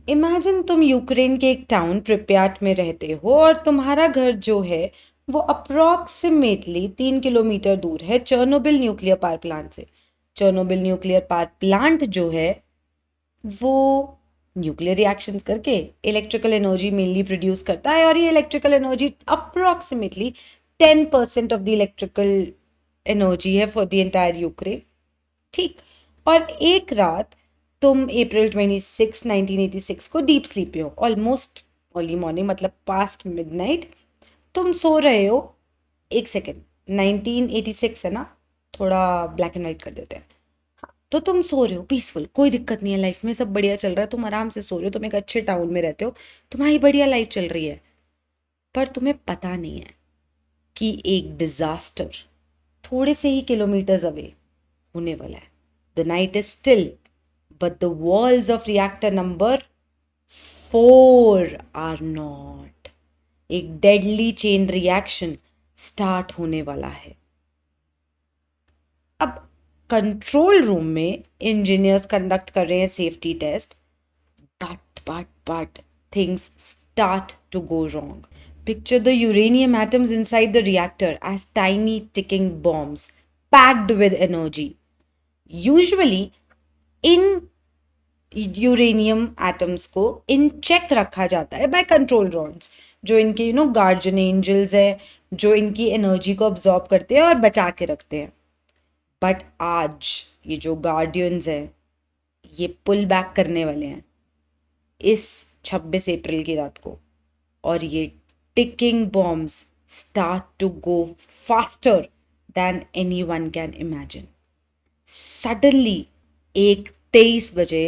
Imagine तुम Ukraine के एक टाउन प्रिप्याट में रहते हो और तुम्हारा घर जो है वो अप्रोक्सीमेटली 3 किलोमीटर दूर है चर्नोबिल न्यूक्लियर पावर प्लांट से। चर्नोबिल न्यूक्लियर पावर प्लांट जो है वो न्यूक्लियर रिएक्शंस करके इलेक्ट्रिकल एनर्जी मेनली प्रोड्यूस करता है और ये electrical energy approximately 10% of the electrical energy है फॉर द एंटायर यूक्रेन। ठीक। और एक रात तुम April 26, 1986 को डीप स्लीप पे हो, ऑलमोस्ट अर्ली मॉर्निंग, मतलब पास्ट मिडनाइट। तुम सो रहे हो। एक सेकेंड, 1986 है ना, थोड़ा ब्लैक एंड वाइट कर देते हैं। हाँ, तो तुम सो रहे हो पीसफुल, कोई दिक्कत नहीं है, लाइफ में सब बढ़िया चल रहा है, तुम आराम से सो रहे हो, तुम एक अच्छे टाउन में रहते हो, तुम्हारी बढ़िया लाइफ चल रही है। पर तुम्हें पता नहीं है कि एक डिजास्टर थोड़े से ही किलोमीटर्स अवे होने वाला है। The night is still but the walls of reactor number 4 are not. एक deadly chain reaction start होने वाला है। अब कंट्रोल रूम में इंजीनियर्स कंडक्ट कर रहे हैं safety test, but things start to go wrong. Picture the uranium atoms inside the reactor as tiny ticking bombs packed with energy. Usually in uranium atoms को इन check रखा जाता है by control rods, जो इनके guardian angels हैं, जो इनकी energy को अब्जॉर्ब करते हैं और बचा के रखते हैं। बट आज ये जो गार्डियंस हैं ये पुल बैक करने वाले हैं इस 26 अप्रैल की रात को, और ये ticking bombs start to go faster than anyone can imagine. Suddenly एक 23 बजे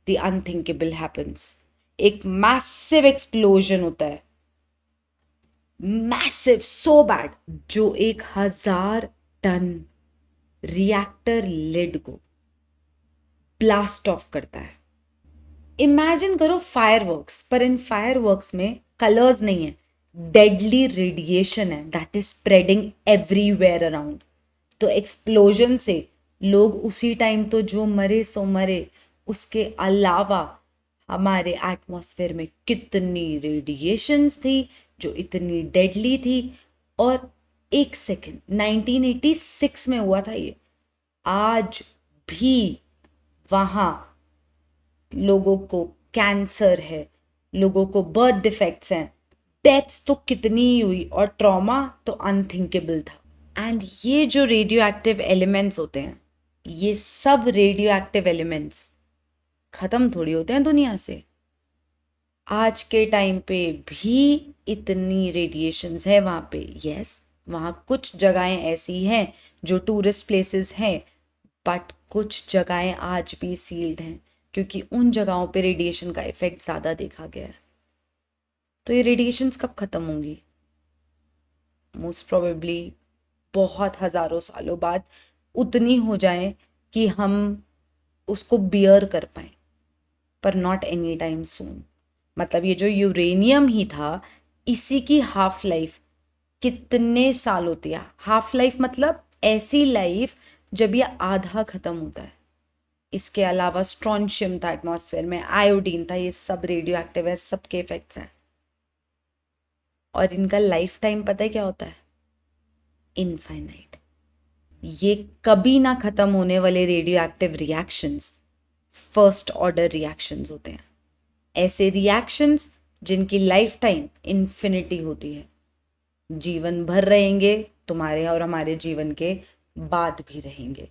द अनथिंकेबल हैपन्स। एक मैसिव एक्सप्लोजन होता है, मैसिव, सो बैड, जो 1000 टन रिएक्टर लिड को ब्लास्ट ऑफ करता है। इमेजिन करो फायरवर्क्स, पर इन फायरवर्क्स में कलर्स नहीं है, डेडली रेडिएशन है that is spreading everywhere around. तो एक्सप्लोजन से लोग उसी टाइम तो जो मरे सो मरे, उसके अलावा हमारे एटमॉस्फेयर में कितनी रेडिएशंस थी जो इतनी डेडली थी। और एक सेकेंड, 1986 में हुआ था ये, आज भी वहाँ लोगों को कैंसर है, लोगों को बर्थ डिफेक्ट्स हैं, डेथ्स तो कितनी ही हुई और ट्रॉमा तो अनथिंकेबल था। एंड ये जो रेडियो एक्टिव एलिमेंट्स होते हैं, ये सब रेडियो एक्टिव एलिमेंट्स खत्म थोड़ी होते हैं दुनिया से। आज के टाइम पे भी इतनी रेडिएशंस है वहाँ पे। यस, वहाँ कुछ जगहें ऐसी हैं जो टूरिस्ट प्लेसेस हैं, बट कुछ जगहें आज भी सील्ड हैं क्योंकि उन जगहों पे रेडिएशन का इफेक्ट ज़्यादा देखा गया है। तो ये रेडिएशंस कब ख़त्म होंगी? मोस्ट प्रोबेबली बहुत हज़ारों सालों बाद उतनी हो जाए कि हम उसको बियर कर पाएँ, पर नॉट एनी टाइम सून। मतलब ये जो यूरेनियम ही था, इसी की हाफ लाइफ कितने साल होती है? हाफ लाइफ मतलब ऐसी लाइफ जब ये आधा ख़त्म होता है। इसके अलावा स्ट्रॉन्शियम था एटमॉस्फेयर में, आयोडीन था, ये सब रेडियो एक्टिव है, सबके इफेक्ट्स हैं। और इनका लाइफ टाइम पता है क्या होता है? इनफाइनाइट। ये कभी ना ख़त्म होने वाले radio active reactions first order reactions होते हैं। ऐसे रिएक्शंस जिनकी लाइफ टाइम इन्फिनिटी होती है, जीवन भर रहेंगे, तुम्हारे और हमारे जीवन के बाद भी रहेंगे।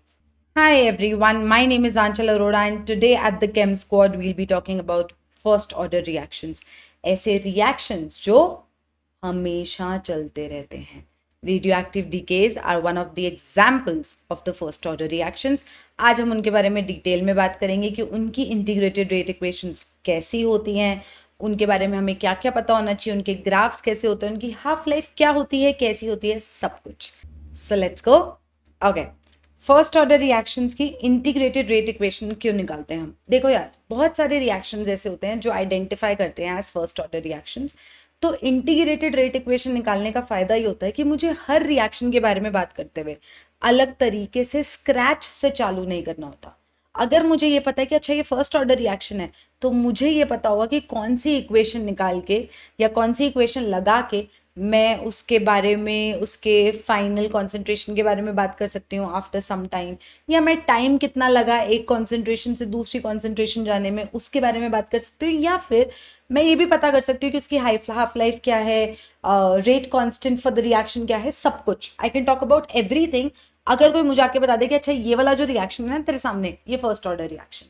Hi everyone, my name is Anchal Arora and today at the Chem Squad we'll be talking about first order reactions. ऐसे reactions जो हमेशा चलते रहते हैं। Radioactive decays are one of the examples of the first order reactions. आज हम उनके बारे में डिटेल में बात करेंगे कि उनकी इंटीग्रेटेड रेट इक्वेशंस कैसी होती हैं, उनके बारे में हमें क्या क्या पता होना चाहिए, उनके ग्राफ्स कैसे होते हैं, उनकी हाफ लाइफ क्या होती है, कैसी होती है, सब कुछ। So let's go. Okay, first order reactions की इंटीग्रेटेड रेट इक्वेशन क्यों निकालते हैं हम? देखो यार, बहुत सारे रिएक्शंस ऐसे होते हैं जो आइडेंटिफाई करते हैं एज फर्स्ट ऑर्डर रिएक्शंस। तो इंटीग्रेटेड रेट इक्वेशन निकालने का फायदा ये होता है कि मुझे हर रिएक्शन के बारे में बात करते हुए अलग तरीके से स्क्रैच से चालू नहीं करना होता। अगर मुझे ये पता है कि अच्छा ये फर्स्ट ऑर्डर रिएक्शन है, तो मुझे ये पता होगा कि कौन सी इक्वेशन निकाल के या कौन सी इक्वेशन लगा के मैं उसके बारे में, उसके फाइनल कॉन्सेंट्रेशन के बारे में बात कर सकती हूँ आफ्टर सम टाइम, या मैं टाइम कितना लगा एक कॉन्सेंट्रेशन से दूसरी कॉन्सेंट्रेशन जाने में उसके बारे में बात कर सकती हूँ, या फिर मैं ये भी पता कर सकती हूँ कि उसकी हाफ लाइफ क्या है, rate constant for the reaction क्या है, सब कुछ I can talk about everything. अगर कोई मुझे आके बता दे कि अच्छा ये वाला जो रिएक्शन है ना तेरे सामने, ये फर्स्ट ऑर्डर रिएक्शन,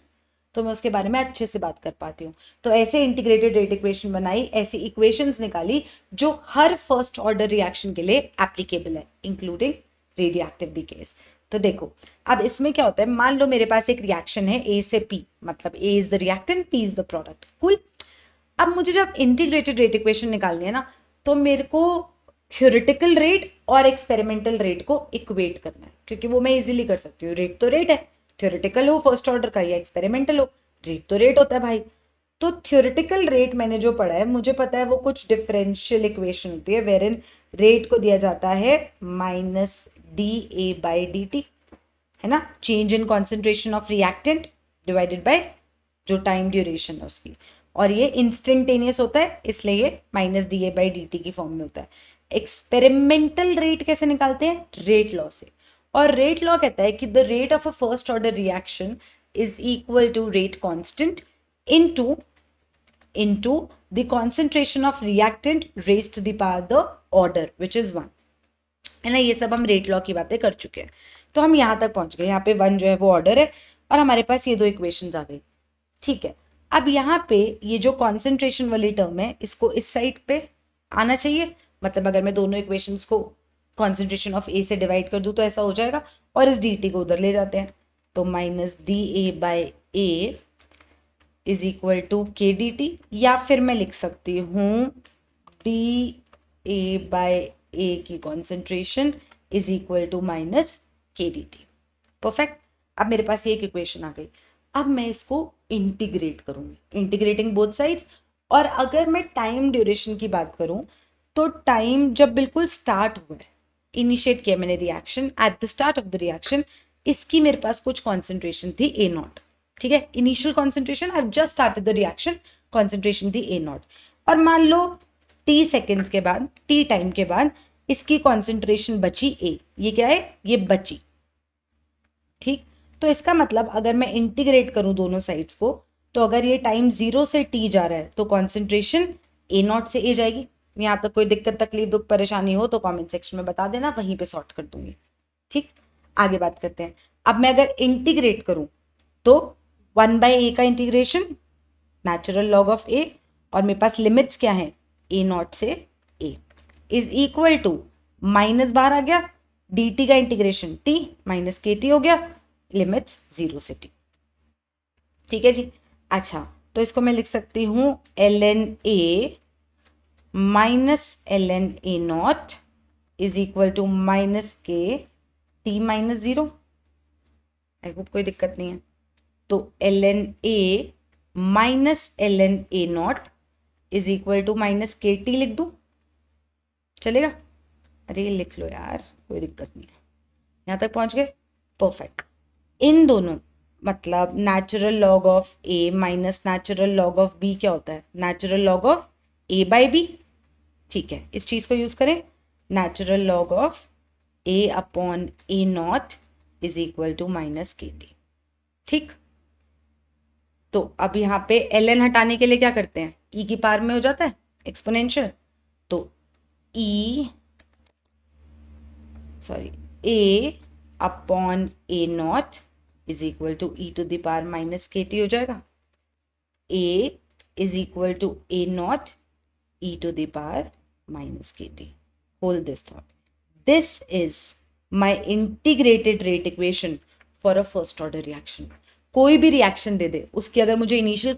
तो मैं उसके बारे में अच्छे से बात कर पाती हूँ। तो ऐसे इंटीग्रेटेड रेट इक्वेशन बनाई, ऐसी इक्वेशंस निकाली जो हर फर्स्ट ऑर्डर रिएक्शन के लिए एप्लीकेबल है, इंक्लूडिंग रेडियोएक्टिव डीकेस। तो देखो अब इसमें क्या होता है, मान लो मेरे पास एक रिएक्शन है ए से पी, मतलब A is the reactant, P is the product, कुल। अब मुझे जब इंटीग्रेटेड रेट इक्वेशन निकालनी है ना, तो मेरे को थ्योरेटिकल रेट और एक्सपेरिमेंटल रेट को इक्वेट करना है, क्योंकि वो मैं इजीली कर सकती हूँ। रेट तो रेट है, थ्योरेटिकल हो फर्स्ट ऑर्डर का या एक्सपेरिमेंटल हो, रेट तो रेट होता है भाई। तो थ्योरेटिकल रेट मैंने जो पढ़ा है, मुझे पता है वो कुछ डिफरेंशियल इक्वेशन होती है वेरिन रेट को दिया जाता है minus d a by D T, है ना, change in concentration of reactant divided by जो टाइम ड्यूरेशन है उसकी, और ये इंस्टेंटेनियस होता है इसलिए ये minus d a by D T की फॉर्म में होता है। एक्सपेरिमेंटल रेट कैसे निकालते हैं, रेट लॉ से, और रेट लॉ कहता है कि the rate of a first order reaction is equal to rate constant into the concentration of reactant raised to the power the order which is 1, है ना। ये सब हम रेट लॉ की बातें कर चुके हैं। तो हम यहाँ तक पहुंच गए, यहाँ पे 1 जो है वो ऑर्डर है और हमारे पास ये 2 इक्वेशंस आ गई, ठीक है। अब यहाँ पे ये जो कॉन्सेंट्रेशन वाली टर्म है इसको इस साइड पे आना चाहिए, मतलब अगर मैं दोनों इक्वेशंस को कॉन्सेंट्रेशन ऑफ ए से डिवाइड कर दूँ तो ऐसा हो जाएगा, और इस डी टी को उधर ले जाते हैं, तो minus d a by a is equal to k d t, या फिर मैं लिख सकती हूँ डी ए बाई ए की concentration is equal to minus k d t. Perfect. अब मेरे पास ये एक इक्वेशन आ गई, अब मैं इसको इंटीग्रेट करूँगी, इंटीग्रेटिंग बोथ साइड्स। और अगर मैं टाइम ड्यूरेशन की बात करूँ, तो टाइम जब बिल्कुल स्टार्ट हुआ है, इनिशिएट किया मैंने reaction, at the start of the reaction इसकी मेरे पास कुछ कॉन्सेंट्रेशन थी ए नॉट, ठीक है, initial concentration, I have just started the reaction, concentration थी ए नॉट, और मान लो टी सेकेंड्स के बाद, टी टाइम के बाद इसकी कॉन्सेंट्रेशन बची ए, ये क्या है, ये बची, ठीक। तो इसका मतलब अगर मैं इंटीग्रेट करूं दोनों साइड्स को, तो अगर ये टाइम 0 से टी जा रहा है तो कॉन्सेंट्रेशन ए नॉट से ए जाएगी। यहाँ तक कोई दिक्कत तकलीफ दुख परेशानी हो तो कमेंट सेक्शन में बता देना, वहीं पे सॉर्ट कर दूंगी, ठीक। आगे बात करते हैं। अब मैं अगर इंटीग्रेट करूं तो 1/a का integration natural log of a, और मेरे पास लिमिट्स क्या है, a नॉट से a is equal to minus बाहर आ गया, dt का इंटीग्रेशन t माइनस के टी हो गया, लिमिट्स 0 से t, ठीक है जी। अच्छा, तो इसको मैं लिख सकती हूँ ln a minus ln a naught is equal to minus के टी माइनस 0। आई होप कोई दिक्कत नहीं है। तो ln a minus ln a naught is equal to minus के टी लिख दूं, चलेगा? अरे लिख लो यार, कोई दिक्कत नहीं है। यहाँ तक पहुंच गए, परफेक्ट। इन दोनों मतलब natural log of a minus natural log of b क्या होता है, natural log of a by b, ठीक है। इस चीज को यूज करें, natural log of a upon a naught is equal to minus के टी, ठीक। तो अब यहाँ पे ln हटाने के लिए क्या करते हैं, e की पावर में हो जाता है एक्सपोनेंशियल, तो a upon a naught is equal to e to the power minus के टी हो जाएगा। a is equal to a not e to the power minus के T. Hold this thought, this is my integrated rate equation for a first order reaction. कोई भी reaction दे दे, उसकी अगर मुझे initial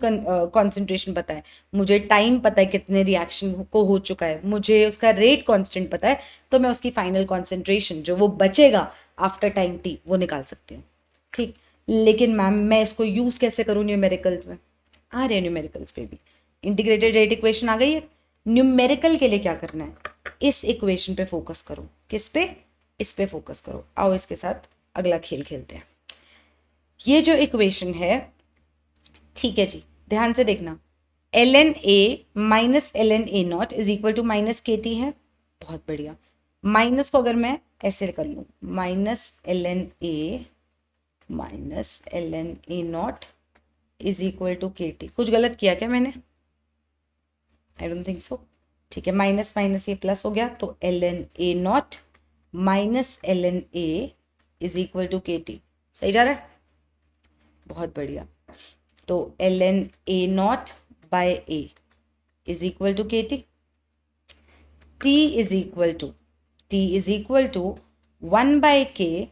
concentration पता है, मुझे टाइम पता है कितने रिएक्शन को हो चुका है, मुझे उसका रेट कांस्टेंट पता है, तो मैं उसकी फाइनल कॉन्सेंट्रेशन जो वो बचेगा आफ्टर टाइम टी वो निकाल सकती हूँ, ठीक। लेकिन मैम मैं इसको यूज़ कैसे करूँ न्यूमेरिकल्स में? आ रहे हैं न्यूमेरिकल्स पे भी, इंटीग्रेटेड रेट इक्वेशन आ गई है। न्यूमेरिकल के लिए क्या करना है, इस इक्वेशन पे फोकस करो। किस पे? इस पे फोकस करो। आओ इसके साथ अगला खेल खेलते हैं। ये जो इक्वेशन है, ठीक है जी, ध्यान से देखना, ln a minus ln a naught is equal to minus के टी है। बहुत बढ़िया। माइनस को अगर मैं ऐसे कर लूँ, minus ln a naught is equal to के टी। कुछ गलत किया क्या मैंने? I don't think so. ठीक है, माइनस माइनस ये प्लस हो गया, तो ln a naught minus ln a is equal to के टी। सही जा रहा है? बहुत बढ़िया। तो ln a naught by a is equal to के T. t is equal to 1 by k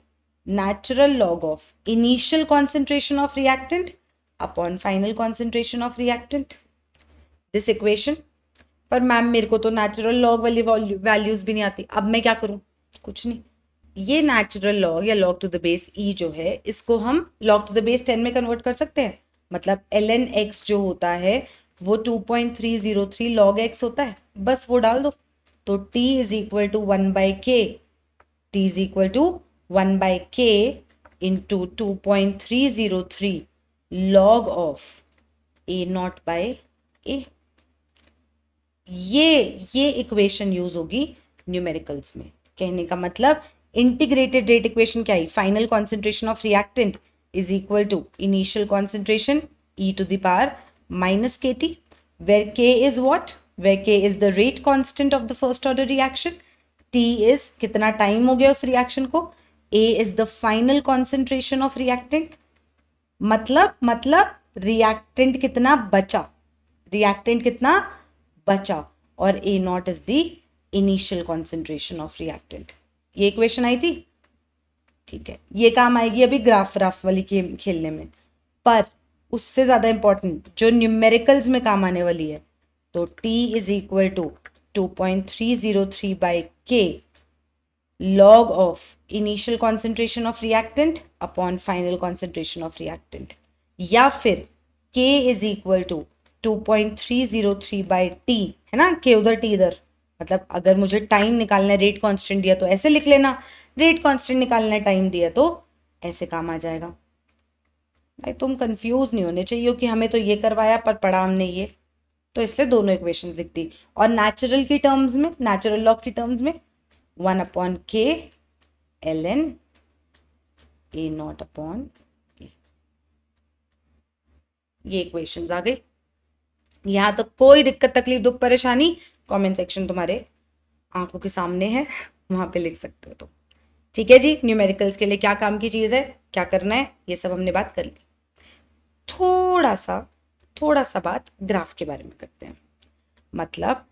natural log of initial concentration of reactant upon final concentration of reactant. This equation, पर मैम मेरे को तो नेचुरल लॉग वाली values भी नहीं आती, अब मैं क्या करूं? कुछ नहीं, ये नेचुरल लॉग या log to the base e जो है, इसको हम लॉग टू द बेस 10 में कन्वर्ट कर सकते हैं। मतलब ln x जो होता है वो 2.303 log x होता है, बस वो डाल दो। तो t is equal to 1 by k, t is equal to 1 by k into 2.303 log of a naught by a। ये इक्वेशन यूज होगी न्यूमेरिकल्स में। कहने का मतलब इंटीग्रेटेड रेट इक्वेशन क्या है? Final concentration of reactant is equal to initial concentration e to the power minus के T, where k is what? Where k is the rate constant of the first order reaction, t is कितना time हो गया उस reaction को, a is the final concentration of reactant. मतलब reactant कितना बचा, और a naught is the initial concentration of reactant. ये इक्वेशन आई थी, ठीक है। ये काम आएगी अभी ग्राफ वाली गेम खेलने में, पर उससे ज्यादा इंपॉर्टेंट जो न्यूमेरिकल्स में काम आने वाली है, तो t is equal to 2.303 by k log of initial concentration of reactant upon final concentration of reactant, या फिर k is equal to 2.303 by t, है ना, k उधर t इधर। मतलब अगर मुझे टाइम निकालना है, रेट कांस्टेंट दिया तो ऐसे लिख लेना, रेट कांस्टेंट निकालना है, टाइम दिया तो ऐसे काम आ जाएगा। भाई तुम कंफ्यूज नहीं होने चाहिए कि हमें तो ये करवाया पर पढ़ा हमने ये, तो इसलिए दोनों इक्वेशंस लिख दी। और नेचुरल की टर्म्स में, नेचुरल लॉग की टर्म्स में 1 upon k ln a not upon a। ये इक्वेशंस आ गई। यहां तक कोई दिक्कत, तकलीफ, दुख, परेशानी? कमेंट सेक्शन तुम्हारे आंखों के सामने है, वहां पे लिख सकते हो। तो ठीक है जी, न्यूमेरिकल्स के लिए क्या काम की चीज है, क्या करना है, ये सब हमने बात कर ली। थोड़ा सा बात ग्राफ के बारे में करते हैं। मतलब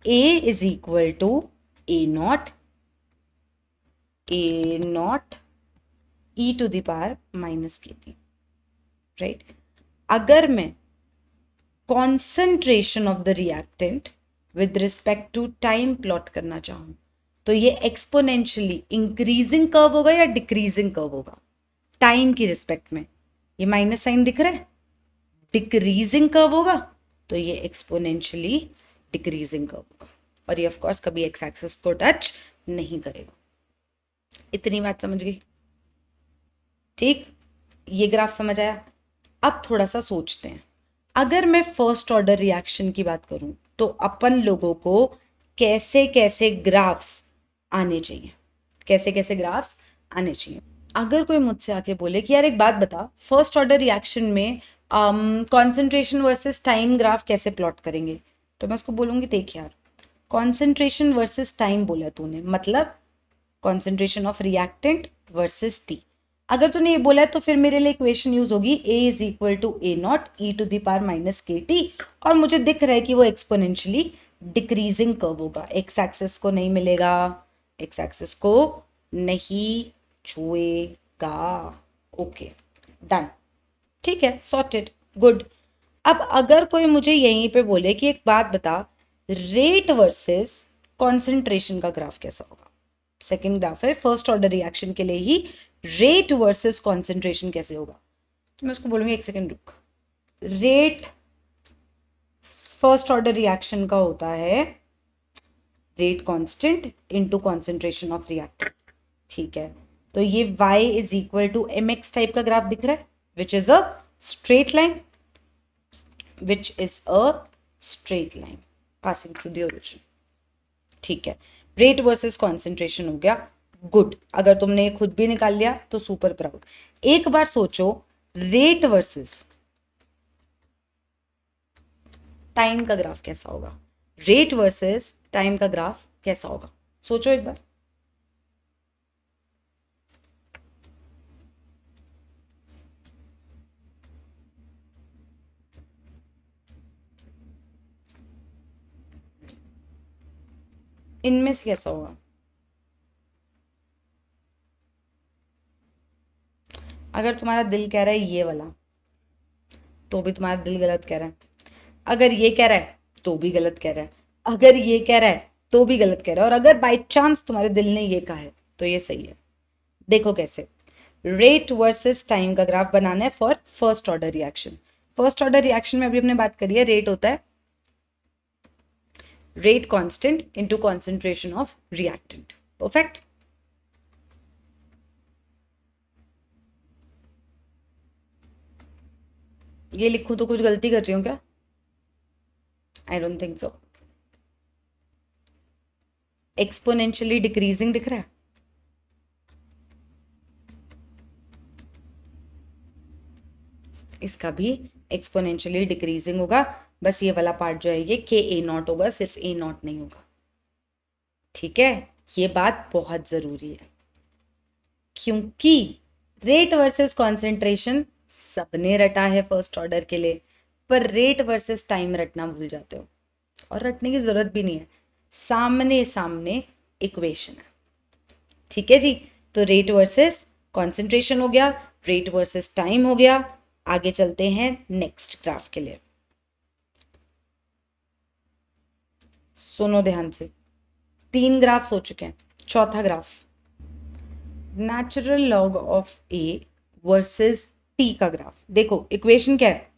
a is equal to a not e to the power minus के टी, राइट। अगर मैं concentration of the reactant with respect to time plot करना चाहूं, तो ये एक्सपोनेंशियली इंक्रीजिंग कर्व होगा या डिक्रीजिंग कर्व होगा? टाइम की रिस्पेक्ट में ये माइनस साइन दिख रहा है, डिक्रीजिंग कर्व होगा, तो ये एक्सपोनेंशियली डिक्रीजिंग कर्व होगा, और ये ऑफ कोर्स कभी एक्स एक्सिस को टच नहीं करेगा। इतनी बात समझ गई? ठीक, ये ग्राफ समझ आया। अब थोड़ा सा सोचते हैं, अगर मैं फर्स्ट ऑर्डर रिएक्शन की बात करूं तो अपन लोगों को कैसे कैसे ग्राफ्स आने चाहिए, अगर कोई मुझसे आके बोले कि यार एक बात बता, फर्स्ट ऑर्डर रिएक्शन में कॉन्सेंट्रेशन वर्सेस टाइम ग्राफ कैसे प्लॉट करेंगे, तो मैं उसको बोलूंगी देख यार, कॉन्सेंट्रेशन वर्सेस टाइम बोला तूने, मतलब concentration of reactant versus t. अगर तूने ये बोला है तो फिर मेरे लिए इक्वेशन यूज होगी a is equal to a not e to the power minus के टी, और मुझे दिख रहा है कि वो एक्सपोनेंशियली डिक्रीजिंग कर्व होगा, एक्स एक्सिस को नहीं मिलेगा, एक्स एक्सिस को नहीं छुएगा। ओके डन, ठीक है, सॉर्टेड, गुड। अब अगर कोई मुझे यहीं पे बोले कि एक बात बता, रेट वर्सेस कॉन्सेंट्रेशन का ग्राफ कैसा होगा? सेकेंड ग्राफ है, फर्स्ट ऑर्डर रिएक्शन के लिए ही रेट वर्सेस कॉन्सेंट्रेशन कैसे होगा, तो मैं उसको बोलूंगी एक सेकेंड रुक। रेट फर्स्ट ऑर्डर रिएक्शन का होता है rate constant into concentration of reactant, ठीक है। तो ये y is equal to mx type का ग्राफ दिख रहा है, which is a straight line, passing through the origin. ठीक है, रेट वर्सेस कॉन्सेंट्रेशन हो गया। गुड, अगर तुमने खुद भी निकाल लिया तो सुपर प्राउड। एक बार सोचो, रेट वर्सेस टाइम का ग्राफ कैसा होगा, रेट वर्सेस टाइम का ग्राफ कैसा होगा, सोचो एक बार। इनमें से कैसा होगा? अगर तुम्हारा दिल कह रहा है ये वाला, तो भी तुम्हारा दिल गलत कह रहा है। अगर ये कह रहा है तो भी गलत कह रहा है। अगर ये कह रहा है तो भी गलत कह रहा है। और अगर बाई चांस तुम्हारे दिल ने ये कहा है तो ये सही है। देखो कैसे, रेट वर्सेस टाइम का ग्राफ बनाना है for first order reaction. First order reaction में अभी हमने बात करी है, रेट होता है rate constant into concentration of reactant. Perfect. ये लिखूं तो कुछ गलती कर रही हूं क्या? आई don't think so. Exponentially decreasing दिख रहा है, इसका भी एक्सपोनेंशियली डिक्रीजिंग होगा। बस ये वाला पार्ट जो है ये के ए नॉट होगा, सिर्फ ए नॉट नहीं होगा। ठीक है, ये बात बहुत जरूरी है, क्योंकि रेट वर्सेस कॉन्सेंट्रेशन सबने रटा है फर्स्ट ऑर्डर के लिए, पर रेट वर्सेस टाइम रटना भूल जाते हो। और रटने की जरूरत भी नहीं है, सामने सामने इक्वेशन है। ठीक है जी, तो रेट वर्सेस कॉन्सेंट्रेशन हो गया, रेट वर्सेस टाइम हो गया। आगे चलते हैं नेक्स्ट ग्राफ के लिए। सुनो ध्यान से, 3 ग्राफ्स हो चुके हैं, चौथा graph, natural log of A versus t का ग्राफ। देखो इक्वेशन क्या है,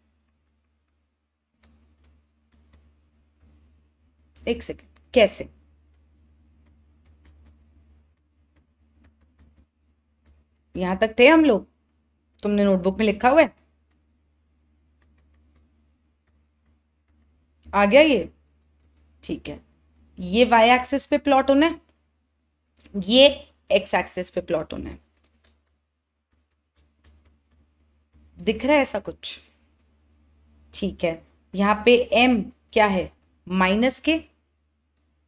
एक सेकेंड, कैसे? यहां तक थे हम लोग, तुमने नोटबुक में लिखा हुआ है, आ गया ये? ठीक है, ये वाई एक्सिस पे प्लॉट होना है, ये एक्स एक्सिस पे प्लॉट होना है। दिख रहा है ऐसा कुछ? ठीक है, यहां पे m क्या है, माइनस के।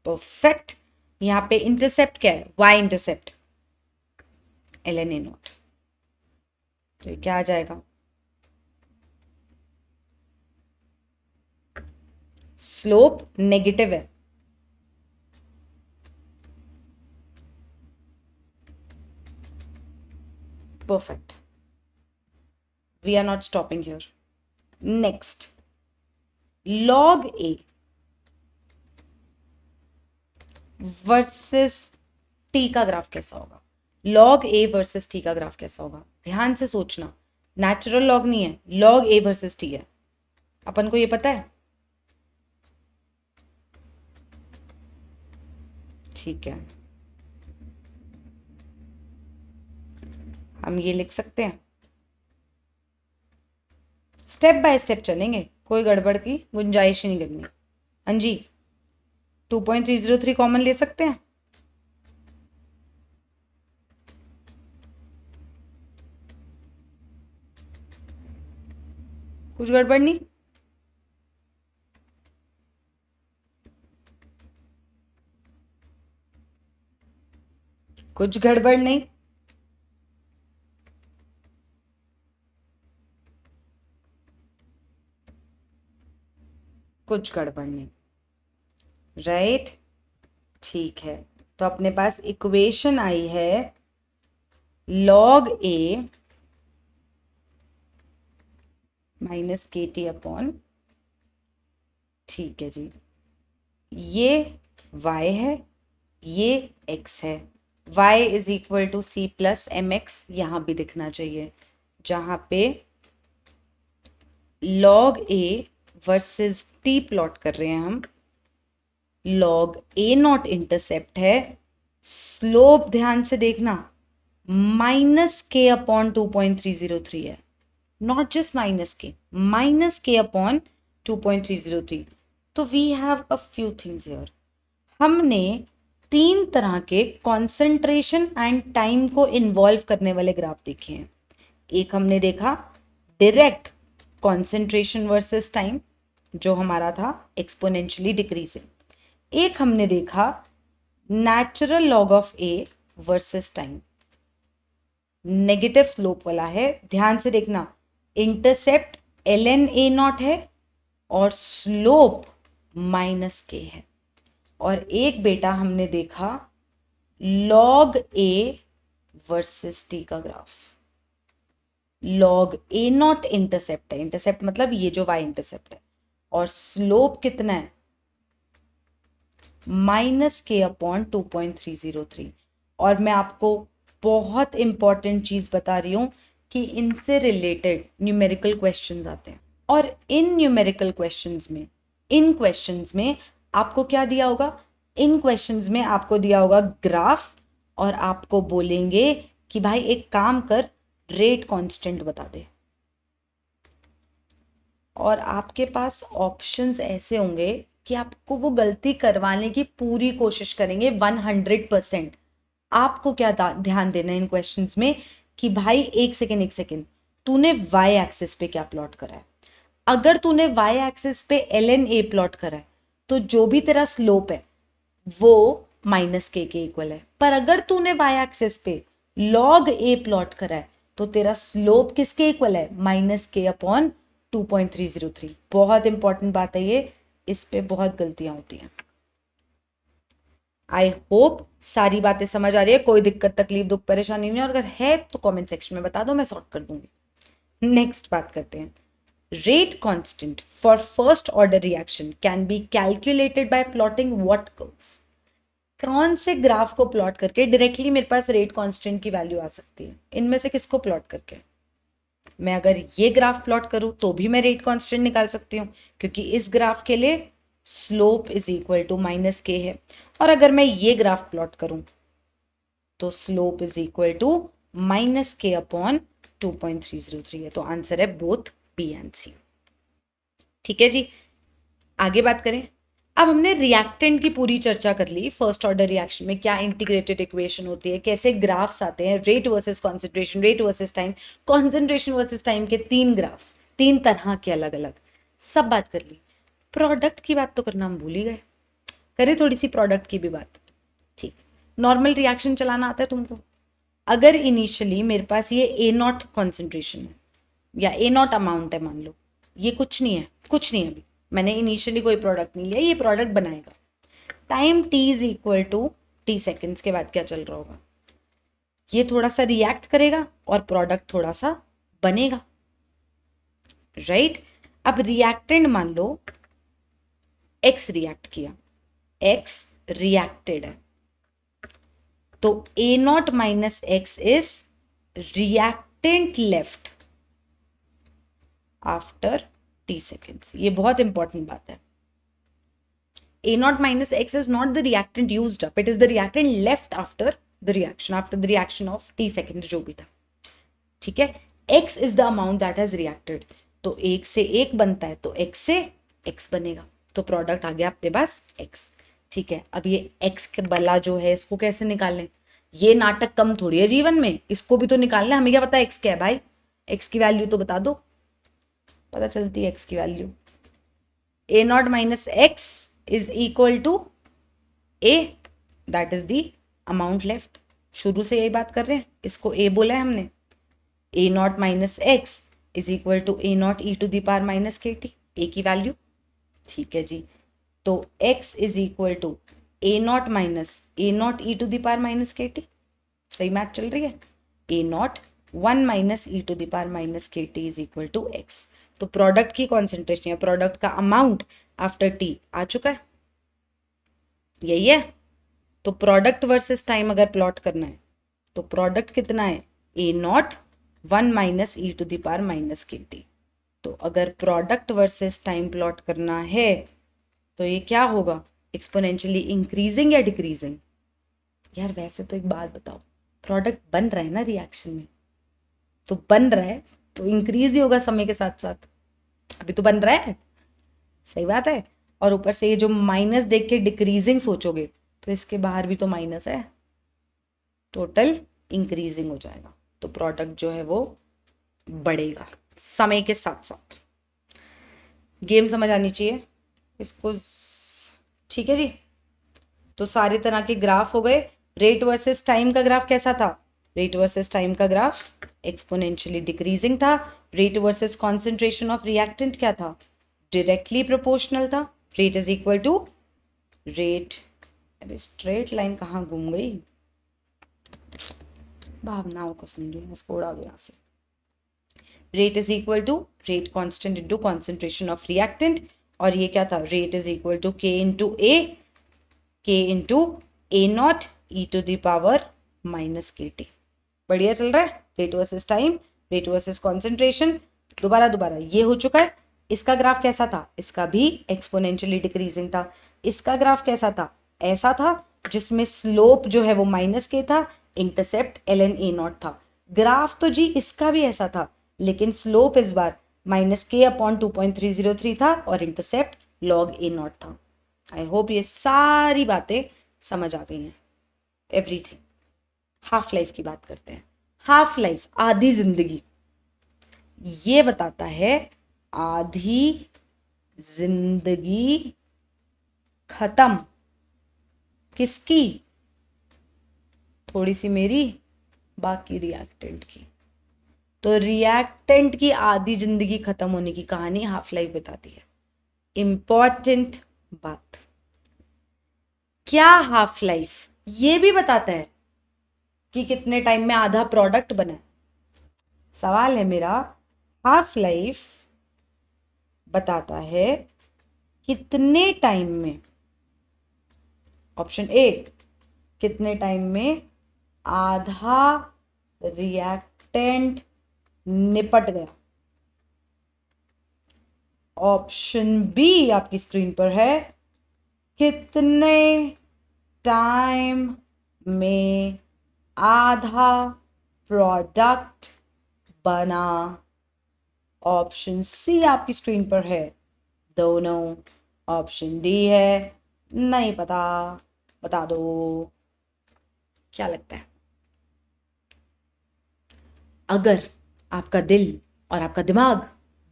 परफेक्ट। यहां पे इंटरसेप्ट क्या है, y intercept ln a naught. तो ये क्या आ जाएगा, स्लोप नेगेटिव है। Perfect, we are not stopping here. Next, log a versus t का ग्राफ कैसा होगा, log a वर्सेस t का ग्राफ कैसा होगा? ध्यान से सोचना, नेचुरल लॉग नहीं है, log a वर्सेस t है। अपन को ये पता है? ठीक है, हम ये लिख सकते हैं, स्टेप बाय स्टेप चलेंगे, कोई गड़बड़ की गुंजाइश ही नहीं करनी। हाँ जी, 2.303 कॉमन ले सकते हैं। कुछ गड़बड़ नहीं? कुछ गड़बड़ नहीं? कुछ गड़बड़ नहीं, राइट? ठीक है, तो अपने पास इक्वेशन आई है log a माइनस के टी अपॉन, ठीक है जी, ये y है, ये x है, y is equal to c plus m x, यहां भी दिखना चाहिए, जहां पे log a versus t plot कर रहे हैं हम, log a नॉट इंटरसेप्ट है, स्लोप ध्यान से देखना माइनस के अपॉन 2.303 है, not just minus k upon 2.303। तो we have a few things here. हमने 3 तरह के कॉन्सेंट्रेशन एंड टाइम को इन्वॉल्व करने वाले ग्राफ देखे हैं। एक हमने देखा डायरेक्ट कॉन्सेंट्रेशन वर्सेस टाइम, जो हमारा था एक्सपोनेंशियली डिक्रीजिंग। एक हमने देखा natural log of A versus time, negative slope वाला है। ध्यान से देखना, इंटरसेप्ट ln a नॉट है और स्लोप माइनस के है। और एक बेटा हमने देखा लॉग ए वर्सेस टी का graph. Log A not intercept है, इंटरसेप्ट मतलब ये जो y इंटरसेप्ट है, और स्लोप कितना है, माइनस के अपॉन 2.303। और मैं आपको बहुत इंपॉर्टेंट चीज बता रही हूं कि इनसे रिलेटेड न्यूमेरिकल क्वेश्चंस आते हैं। और इन न्यूमेरिकल क्वेश्चंस में, इन क्वेश्चंस में आपको क्या दिया होगा, इन क्वेश्चंस में आपको दिया होगा ग्राफ, और आपको बोलेंगे कि भाई एक काम कर, रेट कांस्टेंट बता दे। और आपके पास ऑप्शंस ऐसे होंगे कि आपको वो गलती करवाने की पूरी कोशिश करेंगे 100%। आपको क्या ध्यान देना है इन क्वेश्चंस में कि भाई एक सेकेंड, तूने वाई एक्सिस पे क्या प्लॉट करा है। अगर तूने वाई एक्सिस पे ln a प्लॉट करा है तो जो भी तेरा स्लोप है वो माइनस के इक्वल है। पर अगर तूने वाई एक्सिस पे log a प्लॉट करा है तो तेरा स्लोप किसके इक्वल है, माइनस के अपॉन 2.303। बहुत इंपॉर्टेंट बात है ये, इस पे बहुत गलतियां होती हैं। आई होप सारी बातें समझ आ रही है, कोई दिक्कत तकलीफ दुख परेशानी नहीं है, और अगर है तो कमेंट सेक्शन में बता दो, मैं सॉर्ट कर दूंगी। नेक्स्ट बात करते हैं, rate constant for first order reaction can be calculated by plotting what curves. कौन से ग्राफ को प्लॉट करके डायरेक्टली मेरे पास रेट कांस्टेंट की वैल्यू आ सकती है, इनमें से किसको प्लॉट करके। मैं अगर ये ग्राफ प्लॉट करूं तो भी मैं रेट कांस्टेंट निकाल सकती हूँ, क्योंकि इस ग्राफ के लिए slope is equal to minus k है। और अगर मैं ये ग्राफ प्लॉट करूं तो slope is equal to minus k upon 2.303 है। तो आंसर है बोथ बी एंड सी। ठीक है जी, आगे बात करें। अब हमने रिएक्टेंट की पूरी चर्चा कर ली, फर्स्ट ऑर्डर रिएक्शन में क्या इंटीग्रेटेड इक्वेशन होती है, कैसे ग्राफ्स आते हैं, rate versus concentration, rate versus time, concentration versus time के 3 ग्राफ्स, 3 तरह के अलग अलग, सब बात कर ली। प्रोडक्ट की बात तो करना हम भूल ही गए, करें थोड़ी सी प्रोडक्ट की भी बात। ठीक, नॉर्मल रिएक्शन चलाना आता है तुमको। अगर इनिशियली मेरे पास ये ए नॉट कॉन्सेंट्रेशन है या ए नॉट अमाउंट है, मान लो ये कुछ नहीं है, कुछ नहीं है, अभी मैंने इनिशियली कोई प्रोडक्ट नहीं लिया, ये प्रोडक्ट बनाएगा। Time t is equal to t seconds के बाद क्या चल रहा होगा, ये थोड़ा सा रिएक्ट करेगा और प्रोडक्ट थोड़ा सा बनेगा, राइट। अब रिएक्टेंट मान लो x रिएक्ट किया, x रिएक्टेड है, तो a naught minus x is reactant left after t seconds। ये बहुत इंपॉर्टेंट बात है। a naught minus x is not the reactant used up, it is the reactant left after the reaction of t seconds जो भी था। ठीक है, x is the amount that has reacted, तो एक से एक बनता है तो x से x बनेगा, तो प्रोडक्ट आ गया अपने पास x। ठीक है, अब ये x के बला जो है इसको कैसे निकालें, ये नाटक कम थोड़ी है जीवन में, इसको भी तो निकालना है। हमें क्या पता x क्या है भाई, x की वैल्यू तो बता दो, पता चलती है x की value. a naught minus x is equal to a, that is the amount left. शुरू से यही बात कर रहे हैं, इसको a बोला है हमने। a naught minus x is equal to a naught E to the power minus के टी, a की वैल्यू। ठीक है जी, तो x is equal to a naught minus a naught E to the power minus के T. सही math चल रही है। a naught 1 minus E to the power minus के T is equal to x। तो प्रोडक्ट की कॉन्सेंट्रेशन या product का अमाउंट आफ्टर टी आ चुका है, यही है। तो प्रोडक्ट वर्सेस टाइम अगर प्लॉट करना है तो प्रोडक्ट कितना है, A naught 1 minus E to the power minus के टी। तो अगर प्रोडक्ट वर्सेस टाइम प्लॉट करना है तो ये क्या होगा, एक्सपोनेंशियली इंक्रीजिंग या डिक्रीजिंग। यार वैसे तो एक बात बताओ, प्रोडक्ट बन रहा है ना रिएक्शन में, तो बन रहा है तो इंक्रीज ही होगा समय के साथ साथ, अभी तो बन रहा है, सही बात है। और ऊपर से ये जो माइनस देख के डिक्रीजिंग सोचोगे तो इसके बाहर भी तो माइनस है, टोटल इंक्रीजिंग हो जाएगा, तो प्रोडक्ट जो है वो बढ़ेगा समय के साथ साथ। गेम समझ आनी चाहिए इसको, ठीक है जी। तो सारे तरह के ग्राफ हो गए। रेट वर्सेस टाइम का ग्राफ कैसा था? रेट वर्सेस टाइम का ग्राफ एक्सपोनेंशियली डिक्रीजिंग था। Rate versus concentration of reactant क्या था? डायरेक्टली प्रोपोर्शनल था। Rate is equal to rate, अरे स्ट्रेट लाइन कहाँ घूम गई, भावनाओं को समझो, इसको उड़ा दो यहाँ से। Rate is equal to rate constant into concentration of reactant, और ये क्या था? Rate is equal to k into a, k into a naught E to the power minus के टी। बढ़िया चल रहा है। Rate versus time, rate versus concentration, दोबारा ये हो चुका है। इसका ग्राफ कैसा था? इसका भी एक्सपोनेंशियली डिक्रीजिंग था। इसका ग्राफ कैसा था? ऐसा था जिसमें स्लोप जो है वो माइनस के था, intercept l n a naught था। ग्राफ तो जी इसका भी ऐसा था, लेकिन स्लोप इस बार माइनस के अपॉन 2.303 था और इंटरसेप्ट लॉग ए नॉट था। आई होप ये सारी बातें समझ आ गई हैं, एवरीथिंग। हाफ लाइफ की बात करते हैं। हाफ लाइफ, आधी जिंदगी, ये बताता है आधी जिंदगी खत्म किसकी? थोड़ी सी मेरी, बाकी रिएक्टेंट की। तो रिएक्टेंट की आधी जिंदगी खत्म होने की कहानी हाफ लाइफ बताती है। इंपॉर्टेंट बात, क्या हाफ लाइफ ये भी बताता है कि कितने टाइम में आधा प्रोडक्ट बना है? सवाल है मेरा, हाफ लाइफ बताता है कितने टाइम में, ऑप्शन ए, कितने टाइम में आधा रिएक्टेंट निपट गया। ऑप्शन बी आपकी स्क्रीन पर है, कितने टाइम में आधा प्रोडक्ट बना। ऑप्शन सी आपकी स्क्रीन पर है, दोनों। ऑप्शन डी है नहीं पता, बता दो क्या लगता है? अगर आपका दिल और आपका दिमाग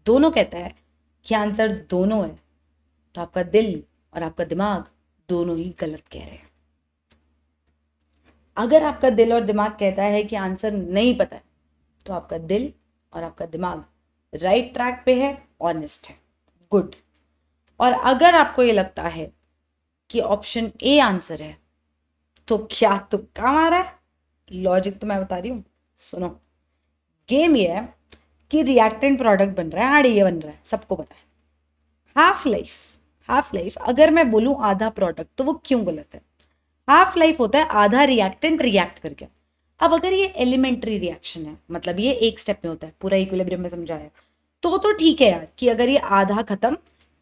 दोनों कहता है कि आंसर दोनों है, तो आपका दिल और आपका दिमाग दोनों ही गलत कह रहे हैं। अगर आपका दिल और दिमाग कहता है कि आंसर नहीं पता है, तो आपका दिल और आपका दिमाग राइट ट्रैक पे है, ऑनेस्ट है, गुड। और अगर आपको ये लगता है कि ऑप्शन ए आंसर है, तो क्या तुक्का मारा है? लॉजिक तो मैं बता रही हूँ, सुनो। गेम ये है कि रिएक्टेंट प्रोडक्ट बन रहा है, आड़े ये बन रहा है, सबको पता है। हाफ लाइफ अगर मैं बोलूं आधा प्रोडक्ट, तो वो क्यों गलत है? हाफ लाइफ होता है आधा रिएक्टेंट रिएक्ट करके। अब अगर ये एलिमेंट्री रिएक्शन है, मतलब ये एक स्टेप में होता है, पूरा इक्विलिब्रियम में समझाया, तो ठीक है यार कि अगर ये आधा खत्म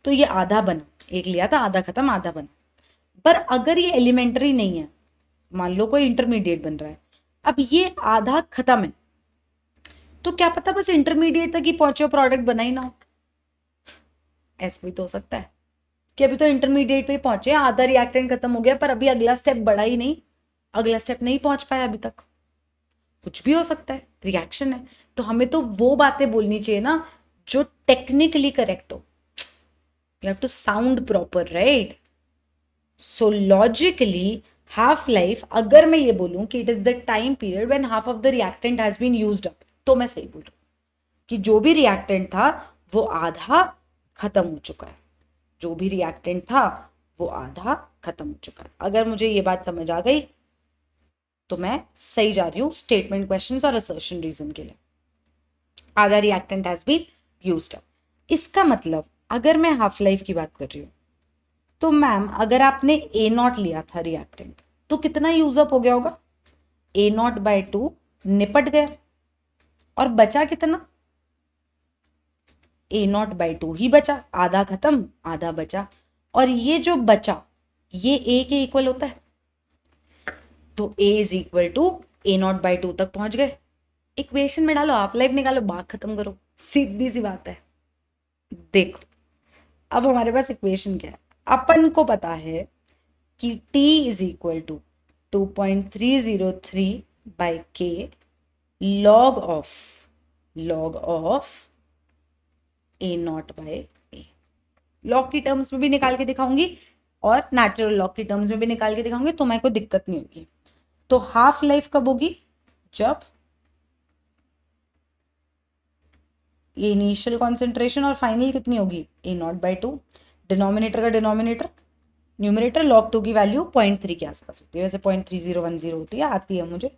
तो ये आधा बना, एक लिया था, आधा खत्म आधा बना। पर अगर ये एलिमेंट्री नहीं है, मान लो कोई इंटरमीडिएट बन रहा है, अब ये आधा खत्म है, तो क्या पता बस इंटरमीडिएट तक ही पहुंचे, प्रोडक्ट बना ही ना हो। ऐसा भी तो हो सकता है कि अभी तो इंटरमीडिएट पे ही पहुंचे, आधा रिएक्टेंट खत्म हो गया, पर अभी अगला स्टेप बढ़ा ही नहीं, अगला स्टेप नहीं पहुंच पाया अभी तक। कुछ भी हो सकता है, रिएक्शन है। तो हमें तो वो बातें बोलनी चाहिए ना जो टेक्निकली करेक्ट हो। You have to sound proper, right? So logically half life, अगर मैं ये बोलूं कि it is the time period when half of the reactant has been used up, तो मैं सही बोल रहा हूं कि जो भी रिएक्टेंट था वो आधा खत्म हो चुका है। जो भी रिएक्टेंट था वो आधा खत्म हो चुका है। अगर मुझे ये बात समझ आ गई तो मैं सही जा रही हूँ स्टेटमेंट, क्वेश्चंस और असर्शन रीजन के लिए। आधा reactant has been used up, इसका मतलब अगर मैं हाफ लाइफ की बात कर रही हूँ, तो मैम अगर आपने ए नॉट लिया था रिएक्टेंट, तो कितना यूज अप हो गया होगा? ए नॉट बाय 2 निपट गया, और बचा कितना? ए नॉट बाय 2 ही बचा, आधा खत्म आधा बचा। और ये जो बचा ये ए के इक्वल होता है, तो A is equal to A not by two तक पहुंच गए, इक्वेशन में डालो, हाफ लाइफ निकालो, बात खत्म करो, सीधी सी बात है। देखो अब हमारे पास इक्वेशन क्या है, अपन को पता है कि t is equal to 2.303 by के log of A not by A. Log की टर्म्स में भी निकाल के दिखाऊंगी और नेचुरल लॉग की टर्म्स में भी निकाल के दिखाऊंगी, तो मेरे को दिक्कत नहीं होगी। तो हाफ लाइफ कब होगी, जब ये इनिशियल कॉन्सेंट्रेशन और फाइनल कितनी होगी, ए नॉट बाई टू, डिनोमिनेटर का डिनोमिनेटर, न्यूमरेटर log 2 की वैल्यू 0.3 के आसपास होती है, वैसे 0.3010 होती है, आती है मुझे,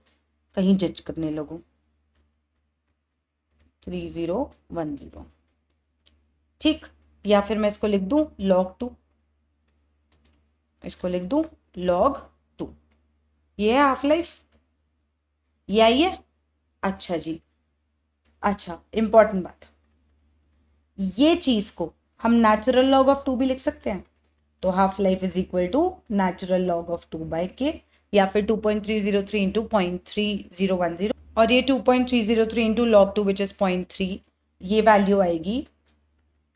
कहीं जज करने लगूं, 3010, ठीक। या फिर मैं इसको लिख दूं log 2, इसको लिख दूं log 2, ये है हाफ लाइफ, ये आई है। अच्छा जी, अच्छा इंपॉर्टेंट बात, ये चीज को हम नेचुरल लॉग ऑफ 2 भी लिख सकते हैं, तो half life is equal to natural log of 2 by k, या फिर 2.303 इंटू 0.3010, और ये 2.303 इंटू लॉग 2 विच इज 0.3, ये वैल्यू आएगी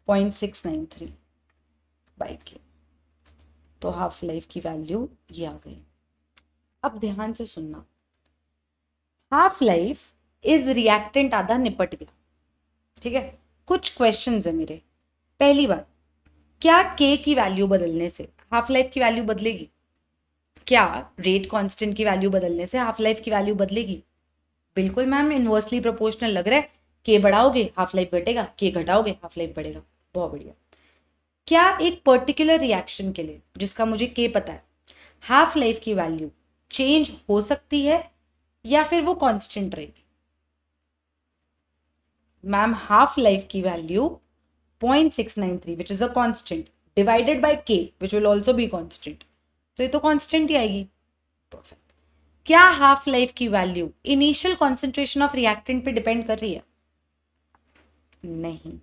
0.693 बाई के। तो हाफ लाइफ की वैल्यू ये आ गई। अब ध्यान से सुनना, हाफ लाइफ इज रिएक्टेंट आधा निपट गया, ठीक है। कुछ क्वेश्चंस है मेरे। पहली बात, क्या के की वैल्यू बदलने से हाफ लाइफ की वैल्यू बदलेगी? क्या रेट कांस्टेंट की वैल्यू बदलने से हाफ लाइफ की वैल्यू बदलेगी? बिल्कुल मैम, इनवर्सली प्रोपोर्शनल लग रहा है, के बढ़ाओगे हाफ लाइफ घटेगा, के घटाओगे हाफ लाइफ बढ़ेगा, बहुत बढ़िया। क्या एक पर्टिकुलर रिएक्शन के लिए जिसका मुझे के पता है, हाफ लाइफ की वैल्यू चेंज हो सकती है या फिर वो कांस्टेंट रहेगी? मैम हाफ लाइफ की value 0.693 which is a constant divided by k which will also be constant, तो ये तो कांस्टेंट ही आएगी। परफेक्ट। क्या हाफ लाइफ की value initial concentration of reactant पे डिपेंड कर रही है? नहीं,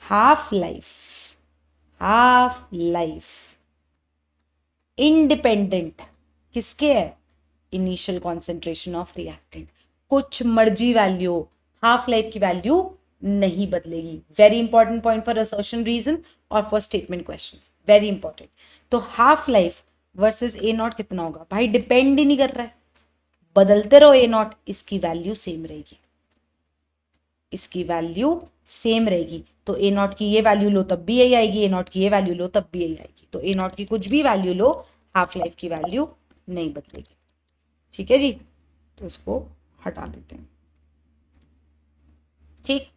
हाफ लाइफ इंडिपेंडेंट किसके है? Initial concentration of reactant. कुछ मर्जी वैल्यू, हाफ लाइफ की वैल्यू नहीं बदलेगी। Very important point for assertion reason और for statement question, very important. तो half life versus A naught कितना होगा भाई? डिपेंड ही नहीं कर रहा है, बदलते रहो ए नॉट, इसकी वैल्यू सेम रहेगी, इसकी वैल्यू सेम रहेगी। तो ए नॉट की ये वैल्यू लो तब भी यही आएगी, ए नॉट की ये वैल्यू लो तब भी यही आएगी। तो ए नॉट की कुछ भी वैल्यू लो, हाफ लाइफ की वैल्यू नहीं बदलेगी, ठीक है जी। तो इसको हटा देते हैं, ठीक।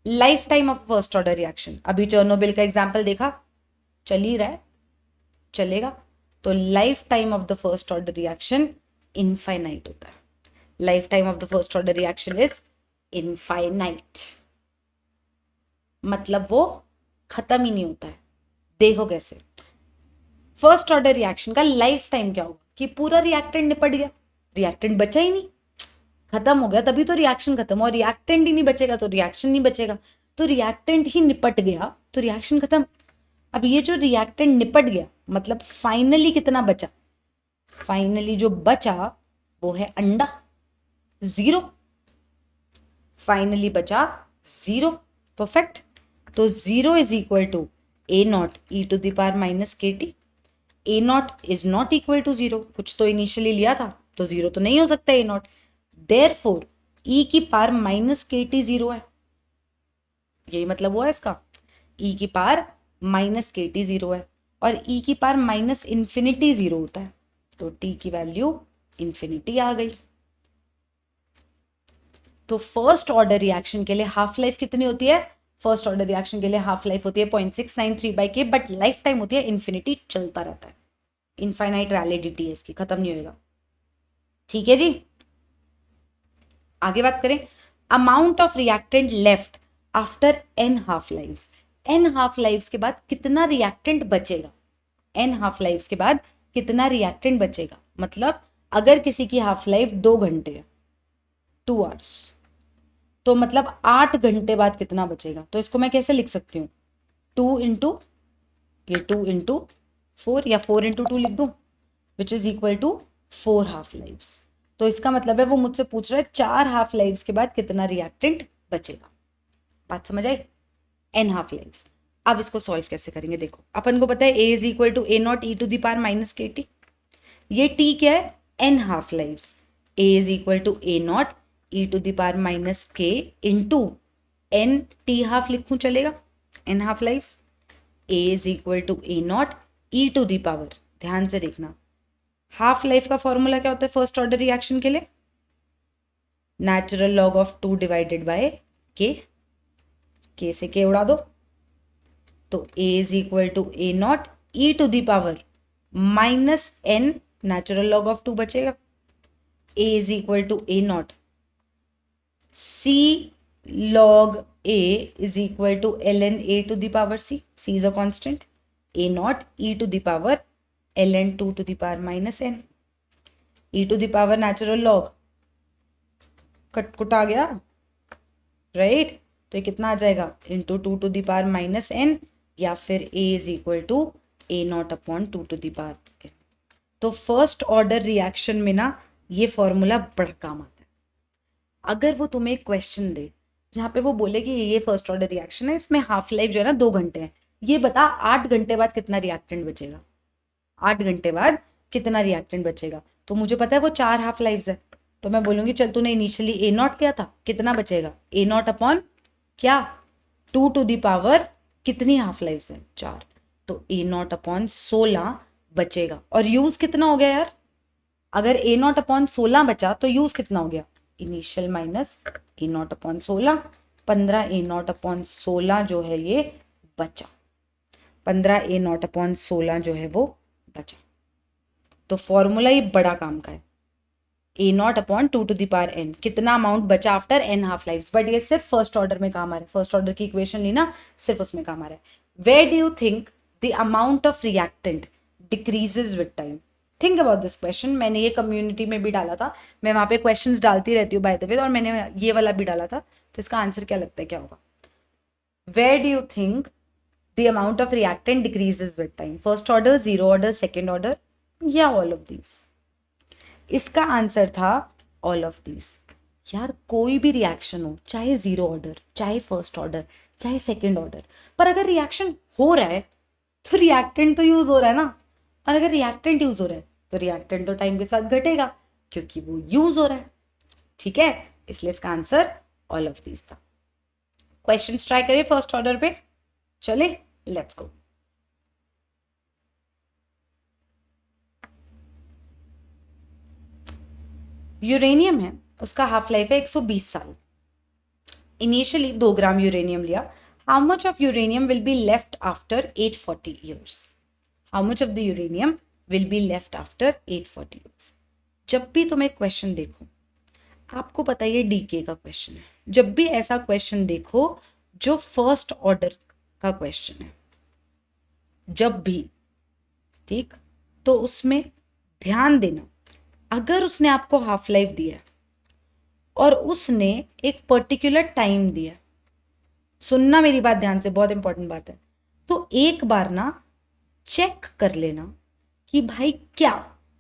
Life time of first order reaction, अभी चेर्नोबिल का एग्जाम्पल देखा, चल ही रहा है, चलेगा। तो life time of the first order reaction infinite होता है। Life time of the first order reaction is infinite, मतलब वो खत्म ही नहीं होता है। देखो कैसे, फर्स्ट ऑर्डर रिएक्शन का लाइफ टाइम क्या होगा कि पूरा रिएक्टेंट निपट गया, रिएक्टेंट बचा ही नहीं, खत्म हो गया, तभी तो रिएक्शन खत्म। और रिएक्टेंट ही नहीं बचेगा तो रिएक्शन नहीं बचेगा, तो रिएक्टेंट ही निपट गया तो रिएक्शन खत्म। अब ये जो रिएक्टेंट निपट गया मतलब फाइनली कितना बचा? फाइनली जो बचा वो है अंडा, 0। फाइनली बचा 0, परफेक्ट। तो 0 is equal to A naught E to the power minus के T. A naught is not equal to 0, कुछ तो इनिशियली लिया था तो 0 तो नहीं हो सकता ए नॉट, देयरफॉर ई की पावर माइनस के टी 0 है, यही मतलब हुआ इसका, ई की पावर माइनस के टी 0 है, और ई की पावर माइनस इन्फिनिटी 0 होता है, तो टी की वैल्यू इन्फिनिटी आ गई। तो फर्स्ट ऑर्डर रिएक्शन के लिए हाफ लाइफ कितनी होती है? फर्स्ट ऑर्डर रिएक्शन के लिए हाफ लाइफ होती है 0.693 बाई के, बट लाइफ टाइम होती है इन्फिनिटी, चलता रहता है, इनफाइनाइट वैलिडिटी है इसकी, खत्म नहीं होएगा, ठीक है जी। आगे बात करें, amount of reactant left after n half lives. n half lives के बाद कितना रिएक्टेंट बचेगा? n हाफ लाइव्स के बाद कितना रिएक्टेंट बचेगा, मतलब अगर किसी की हाफ लाइफ 2 घंटे है, 2 आवर्स, तो मतलब 8 घंटे बाद कितना बचेगा? तो इसको मैं कैसे लिख सकती हूँ? 2 इंटू ये 2 इंटू 4 या 4 इंटू 2 लिख दूँ, which is equal to 4 half lives. तो इसका मतलब है वो मुझसे पूछ रहा है 4 हाफ लाइव्स के बाद कितना रिएक्टेंट बचेगा। बात समझ आई? n half lives. अब इसको सॉल्व कैसे करेंगे, देखो अपन को पता है a is equal to A naught E to the power minus के टी। ये t क्या है? n half lives. a is equal to A naught E to the power minus k into n t half लिखूं चलेगा, n half lives. a is equal to A naught E to the power, ध्यान से देखना, half life का formula क्या होता है first order reaction के लिए? Natural log of 2 divided by k से के उड़ा दो, तो a is equal to A naught E to the power minus n, natural log of 2 बचेगा। a is equal to A naught c log a is equal to ln a to the power c, c is a constant, a not e to the power ln 2 to the power minus n, e to the power natural log cut आ गया, right? तो ये कितना आ जाएगा? Into 2 to the power minus n, या फिर a is equal to A naught upon 2 to the power n। तो फर्स्ट ऑर्डर रिएक्शन में ना ये फॉर्मूला बड़ा काम आता है। अगर वो तुम्हें एक क्वेश्चन दे जहाँ पे वो बोले कि ये फर्स्ट ऑर्डर रिएक्शन है, इसमें हाफ लाइफ जो है ना 2 घंटे है, ये बता 8 घंटे बाद कितना रिएक्टेंट बचेगा, 8 घंटे बाद कितना रिएक्टेंट बचेगा? तो मुझे पता है वो 4 हाफ लाइव्स है, तो मैं बोलूंगी चल तूने इनिशियली ए नॉट लिया था, कितना बचेगा? ए नॉट अपॉन क्या? 2 टू द पावर कितनी हाफ लाइव्स है? 4, तो ए नॉट अपॉन 16 बचेगा। और यूज कितना हो गया यार? अगर ए नॉट अपॉन 16 बचा तो यूज कितना हो गया? Initial minus A naught upon 16, 15 A naught upon 16 जो है ये बचा, 15 ए नॉट अपॉन 16 जो है वो बचा। तो फॉर्मूला ये बड़ा काम का है, A naught upon 2 to the power n, कितना अमाउंट बचा after n half lives. But ये सिर्फ फर्स्ट ऑर्डर में काम आ रहा है, फर्स्ट ऑर्डर की इक्वेशन ली ना, सिर्फ उसमें काम आ रहा है। Where do you think the amount of reactant decreases with time? Think about this question. मैंने ये कम्युनिटी में भी डाला था, मैं वहां पे क्वेश्चंस डालती रहती हूँ बाय द वे, और मैंने ये वाला भी डाला था, तो इसका आंसर क्या लगता है क्या होगा? Where do you think the amount of reactant decreases with time? First order, zero order, second order, या ऑल ऑफ दीज? इसका आंसर था ऑल ऑफ दीज। यार कोई भी रिएक्शन हो, चाहे जीरो ऑर्डर, चाहे फर्स्ट ऑर्डर, चाहे सेकेंड ऑर्डर, पर अगर रिएक्शन हो रहा है तो रिएक्टेंट तो यूज हो रहा है ना, और अगर रिएक्टेंट यूज हो रहा है तो रिएक्टेंट तो टाइम के साथ घटेगा क्योंकि वो यूज हो रहा है, ठीक है? इसलिए इसका आंसर ऑल ऑफ दीज था। क्वेश्चन ट्राई करिए फर्स्ट ऑर्डर पे, चले लेट्स गो। यूरेनियम है, उसका हाफ लाइफ है 120 साल। इनिशियली 2 ग्राम यूरेनियम लिया। How much of uranium will be left after 840 years? How much of the uranium will be left after 840 years? जब भी तुम एक क्वेश्चन देखो, आपको पता है ये डीके का क्वेश्चन है, जब भी ऐसा क्वेश्चन देखो जो फर्स्ट ऑर्डर का क्वेश्चन है, जब भी, ठीक, तो उसमें ध्यान देना, अगर उसने आपको हाफ लाइफ दिया और उसने एक पर्टिकुलर टाइम दिया, सुनना मेरी बात ध्यान से, बहुत इंपॉर्टेंट बात है, तो एक बार ना चेक कर लेना कि भाई क्या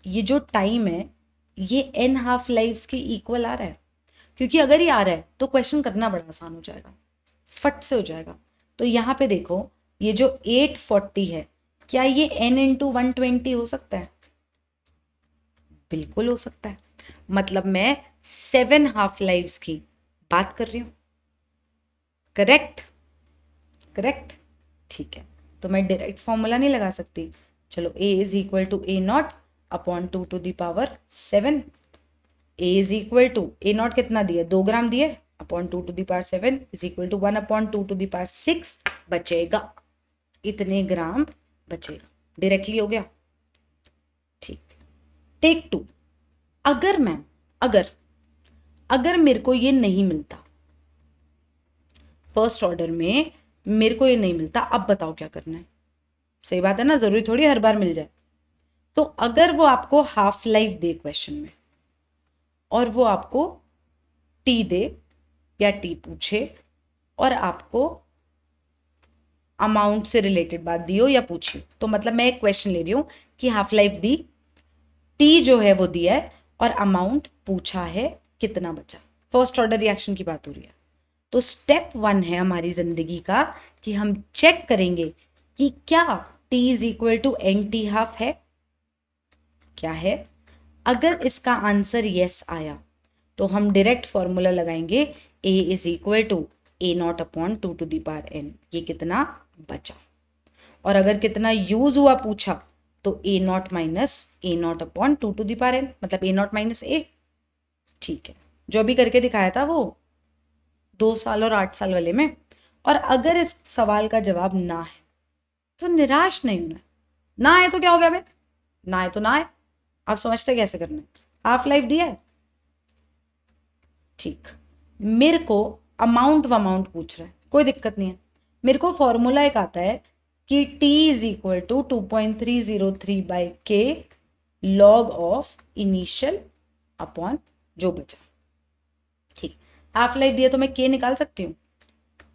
ये जो टाइम है ये n हाफ लाइव्स के इक्वल आ रहा है, क्योंकि अगर ये आ रहा है तो क्वेश्चन करना बड़ा आसान हो जाएगा, फट से हो जाएगा। तो यहाँ पे देखो ये जो 840 है, क्या ये n इंटू 120 हो सकता है? बिल्कुल हो सकता है। मतलब मैं 7 हाफ लाइव्स की बात कर रही हूं, करेक्ट? करेक्ट, ठीक है। तो मैं डायरेक्ट फॉर्मूला नहीं लगा सकती, चलो a is equal to A naught upon 2 to the power 7, a is equal to A naught कितना दिया, 2 ग्राम दिए, upon 2 to the power 7 is equal to 1 upon 2 to the power 6 बचेगा, इतने ग्राम बचेगा। डायरेक्टली हो गया, ठीक। टेक 2, अगर मैं अगर मेरे को ये नहीं मिलता, फर्स्ट ऑर्डर में मेरे को ये नहीं मिलता, अब बताओ क्या करना है? सही बात है ना, जरूरी थोड़ी हर बार मिल जाए। तो अगर वो आपको हाफ लाइफ दे क्वेश्चन में, और वो आपको टी दे या टी पूछे, और आपको अमाउंट से रिलेटेड बात दी हो या पूछी, तो मतलब मैं एक क्वेश्चन ले रही हूं कि हाफ लाइफ दी, टी जो है वो दिया है, और अमाउंट पूछा है कितना बचा। फर्स्ट ऑर्डर रिएक्शन की बात हो रही है। तो स्टेप 1 है हमारी जिंदगी का कि हम चेक करेंगे कि क्या T is equal to n t half है, क्या है। अगर इसका आंसर यस आया तो हम डायरेक्ट फॉर्मूला लगाएंगे A is equal to A naught upon 2 to the power n। ये कितना बचा, और अगर कितना यूज हुआ पूछा तो A naught minus A naught upon 2 to the power n, मतलब ए नॉट माइनस ए। ठीक है, जो अभी करके दिखाया था वो 2 साल और 8 साल वाले में। और अगर इस सवाल का जवाब ना है तो निराश नहीं होना है। ना आए तो क्या हो गया भाई, ना आए तो ना आए। आप समझते कैसे करना है, हाफ लाइफ दिया है। ठीक, मेरे को अमाउंट पूछ रहा है, कोई दिक्कत नहीं है। मेरे को फॉर्मूला एक आता है कि T is equal to 2.303 by के लॉग ऑफ इनिशियल अपॉन जो बचा। ठीक, हाफ लाइफ दिया तो मैं के निकाल सकती हूँ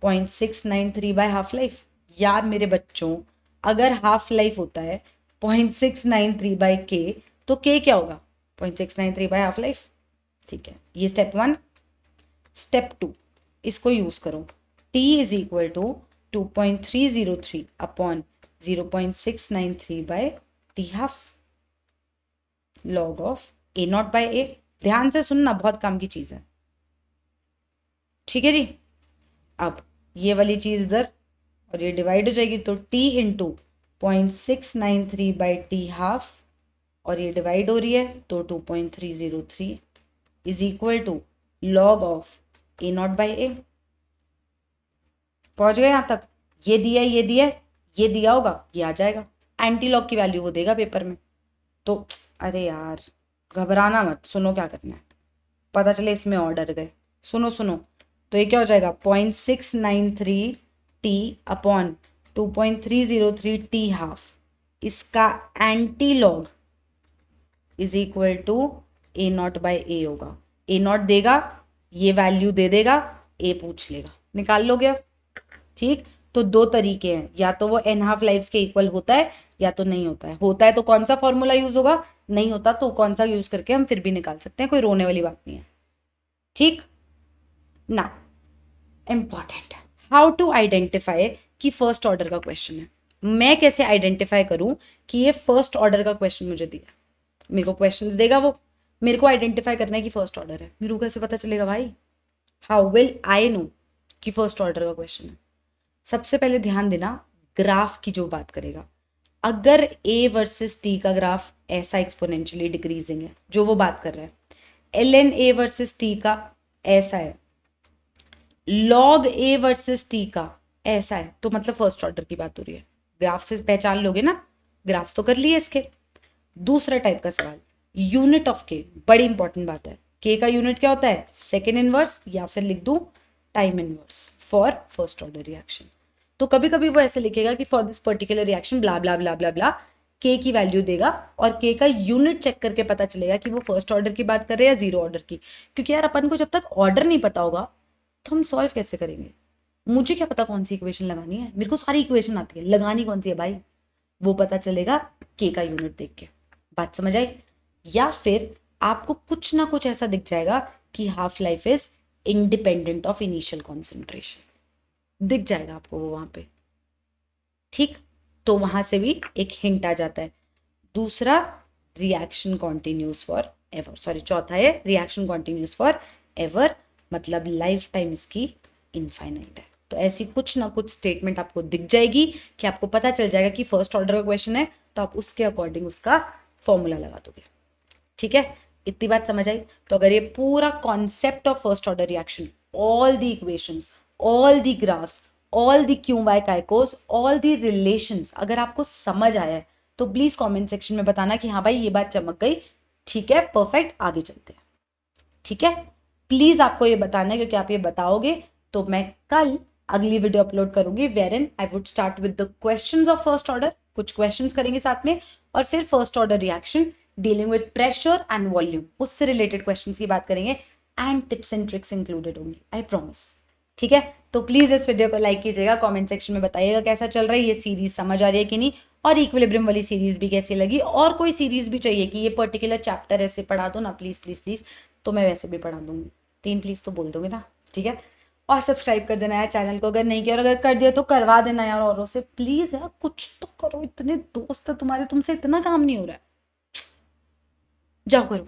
0.693 बाय हाफ लाइफ। यार मेरे बच्चों, अगर हाफ लाइफ होता है 0.693 बाय के तो के क्या होगा 0.693 बाय हाफ लाइफ। ठीक है, ये स्टेप 1। स्टेप 2, इसको यूज करो। T is equal to 2.303 upon 0.693 by T half log of A naught by A. ध्यान से सुनना, बहुत काम की चीज है। ठीक है जी, अब ये वाली चीज इधर और ये डिवाइड हो जाएगी तो T into 0.693 by T half, और ये डिवाइड हो रही है तो 2.303 is equal to log of A not by A. पहुंच गए यहां तक। ये दिया ये दिया ये दिया होगा, ये आ जाएगा। एंटी लॉग की वैल्यू वो देगा पेपर में। तो अरे यार घबराना मत, सुनो क्या करना है। पता चले इसमें ऑर्डर गए, सुनो सुनो। तो ये क्या हो जाएगा 0.693 टी अपॉन 2.303 टी हाफ, इसका anti log is equal to A not by A होगा। ए नॉट देगा, ये वैल्यू दे देगा, ए पूछ लेगा, निकाल लोगे अब। ठीक, तो 2 तरीके हैं, या तो वो एन हाफ लाइफ के इक्वल होता है या तो नहीं होता है। होता है तो कौन सा फॉर्मूला यूज होगा, नहीं होता तो कौन सा यूज करके हम फिर भी निकाल सकते हैं, कोई रोने वाली बात नहीं है। ठीक ना, इंपॉर्टेंट, हाउ टू आइडेंटिफाई कि फर्स्ट ऑर्डर का क्वेश्चन है। मैं कैसे आइडेंटिफाई करूं कि ये फर्स्ट ऑर्डर का क्वेश्चन मुझे दिया। मेरे को क्वेश्चंस देगा वो, मेरे को आइडेंटिफाई करना है कि फर्स्ट ऑर्डर है। मेरे को कैसे पता चलेगा भाई, हाउ विल आई नो कि फर्स्ट ऑर्डर का क्वेश्चन है। सबसे पहले ध्यान देना, ग्राफ की जो बात करेगा, अगर ए वर्सेस टी का ग्राफ ऐसा एक्सपोनेंशियली डिक्रीजिंग है जो वो बात कर रहा है, l n A versus t का ऐसा है, लॉग ए वर्सेस टी का ऐसा है, तो मतलब फर्स्ट ऑर्डर की बात हो रही है। ग्राफ से पहचान लोगे ना, ग्राफ्स तो कर लिए इसके। दूसरा टाइप का सवाल, यूनिट ऑफ के, बड़ी इंपॉर्टेंट बात है। के का यूनिट क्या होता है, सेकेंड इनवर्स, या फिर लिख दूं time inverse for first order reaction. तो कभी कभी वो ऐसे लिखेगा कि फॉर दिस पर्टिकुलर रिएक्शन ब्ला ब्ला ब्ला ब्ला ब्ला, के की वैल्यू देगा और के का यूनिट चेक करके पता चलेगा कि वो फर्स्ट ऑर्डर की बात कर रहे हैं या जीरो ऑर्डर की। क्योंकि यार अपन को जब तक ऑर्डर नहीं पता होगा तो हम सॉल्व कैसे करेंगे। मुझे क्या पता कौन सी इक्वेशन लगानी है, मेरे को सारी इक्वेशन आती है, लगानी कौन सी है भाई, वो पता चलेगा के का यूनिट देख के। बात समझ आई। या फिर आपको कुछ ना कुछ ऐसा दिख जाएगा कि half life is independent of initial concentration, दिख जाएगा आपको वो वहां पे। ठीक, तो वहां से भी एक हिंट आ जाता है। दूसरा, reaction continuous for ever, sorry चौथा है रिएक्शन कॉन्टिन्यूस फॉर एवर, मतलब लाइफ टाइम इसकी इनफाइनाइट है। तो ऐसी कुछ ना कुछ स्टेटमेंट आपको दिख जाएगी कि आपको पता चल जाएगा कि फर्स्ट ऑर्डर का क्वेश्चन है, तो आप उसके अकॉर्डिंग उसका फॉर्मूला लगा दोगे। ठीक है, इतनी बात समझ आई। तो अगर ये पूरा concept of first order reaction, all the equations, all the graphs, all the Q Y काइकोस, ऑल द रिलेशंस अगर आपको समझ आया है तो प्लीज कमेंट सेक्शन में बताना कि हाँ भाई ये बात चमक गई, ठीक है परफेक्ट, आगे चलते हैं। ठीक है, प्लीज आपको ये बताना है, क्योंकि आप ये बताओगे तो मैं कल अगली वीडियो अपलोड करूंगी where in I would start with the questions of first order, कुछ क्वेश्चंस करेंगे साथ में, और फिर first order reaction dealing with pressure and volume, उससे रिलेटेड क्वेश्चंस की बात करेंगे and tips and tricks included होंगी, आई प्रॉमिस। ठीक है, तो प्लीज इस वीडियो को लाइक कीजिएगा, कमेंट सेक्शन में बताइएगा कैसा चल रहा है, ये सीरीज समझ आ रही है कि नहीं, और इक्विलिब्रियम वाली सीरीज भी कैसी लगी, और कोई सीरीज भी चाहिए कि ये पर्टिकुलर चैप्टर ऐसे पढ़ा दो ना प्लीज प्लीज प्लीज, तो मैं वैसे भी पढ़ा दूंगी। 3 प्लीज तो बोल दोगे ना, ठीक है। और सब्सक्राइब कर देना यार चैनल को अगर नहीं किया, और अगर कर दिया तो करवा देना यार औरों से प्लीज यार, कुछ तो करो, इतने दोस्त है तुम्हारे, तुमसे इतना काम नहीं हो रहा है, जाओ करो।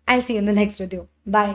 I see you in the next video, bye.